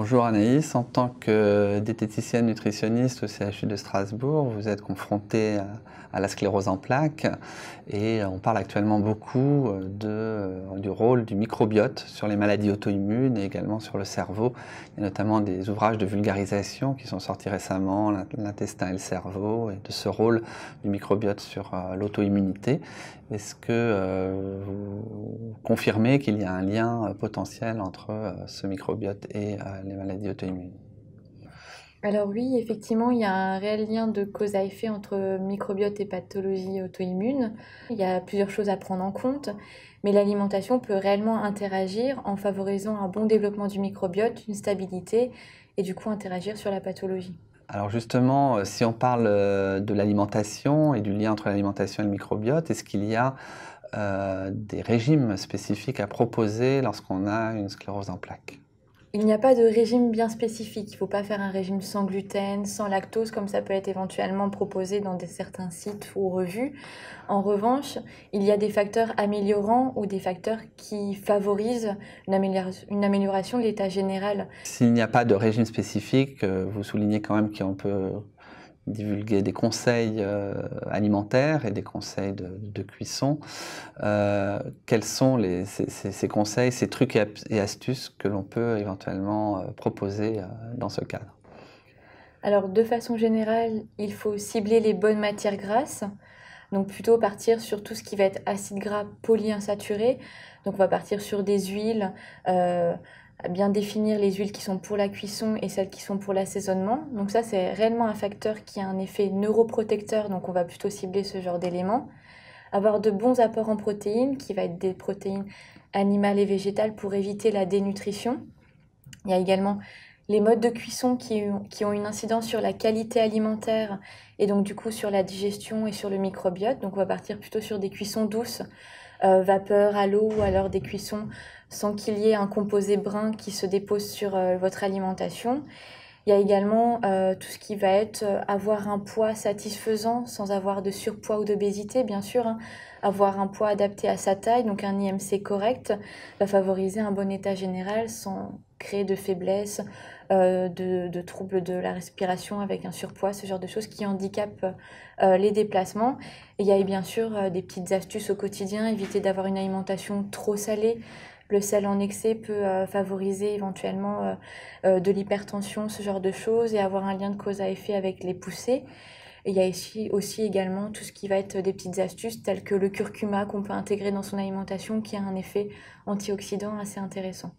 Bonjour Anaïs, en tant que diététicienne nutritionniste au CHU de Strasbourg, vous êtes confrontée à la sclérose en plaques et on parle actuellement beaucoup du rôle du microbiote sur les maladies auto-immunes et également sur le cerveau. Il y a notamment des ouvrages de vulgarisation qui sont sortis récemment, l'intestin et le cerveau, et de ce rôle du microbiote sur l'auto-immunité. Est-ce que vous confirmez qu'il y a un lien potentiel entre ce microbiote et les maladies auto-immunes? Alors oui, effectivement, il y a un réel lien de cause à effet entre microbiote et pathologie auto-immune. Il y a plusieurs choses à prendre en compte, mais l'alimentation peut réellement interagir en favorisant un bon développement du microbiote, une stabilité, et du coup interagir sur la pathologie. Alors justement, si on parle de l'alimentation et du lien entre l'alimentation et le microbiote, est-ce qu'il y a des régimes spécifiques à proposer lorsqu'on a une sclérose en plaques? Il n'y a pas de régime bien spécifique. Il ne faut pas faire un régime sans gluten, sans lactose, comme ça peut être éventuellement proposé dans certains sites ou revues. En revanche, il y a des facteurs améliorants ou des facteurs qui favorisent une amélioration de l'état général. S'il n'y a pas de régime spécifique, vous soulignez quand même qu'on peut divulguer des conseils alimentaires et des conseils de cuisson. Quels sont ces conseils, ces trucs et astuces que l'on peut éventuellement proposer dans ce cadre? Alors, de façon générale, il faut cibler les bonnes matières grasses. Donc, plutôt partir sur tout ce qui va être acide gras polyinsaturé. Donc, on va partir sur des huiles, bien définir les huiles qui sont pour la cuisson et celles qui sont pour l'assaisonnement. Donc, ça, c'est réellement un facteur qui a un effet neuroprotecteur. Donc, on va plutôt cibler ce genre d'éléments. Avoir de bons apports en protéines, qui va être des protéines animales et végétales pour éviter la dénutrition. Il y a également les modes de cuisson qui ont une incidence sur la qualité alimentaire et donc du coup sur la digestion et sur le microbiote. Donc on va partir plutôt sur des cuissons douces, vapeur à l'eau ou alors des cuissons sans qu'il y ait un composé brun qui se dépose sur votre alimentation. Il y a également tout ce qui va être avoir un poids satisfaisant sans avoir de surpoids ou d'obésité, bien sûr, hein. Avoir un poids adapté à sa taille, donc un IMC correct, va favoriser un bon état général sans créer de faiblesse, de troubles de la respiration avec un surpoids, ce genre de choses qui handicapent les déplacements. Et il y a bien sûr des petites astuces au quotidien, éviter d'avoir une alimentation trop salée. Le sel en excès peut favoriser éventuellement de l'hypertension, ce genre de choses, et avoir un lien de cause à effet avec les poussées. Et il y a ici aussi également tout ce qui va être des petites astuces telles que le curcuma qu'on peut intégrer dans son alimentation qui a un effet antioxydant assez intéressant.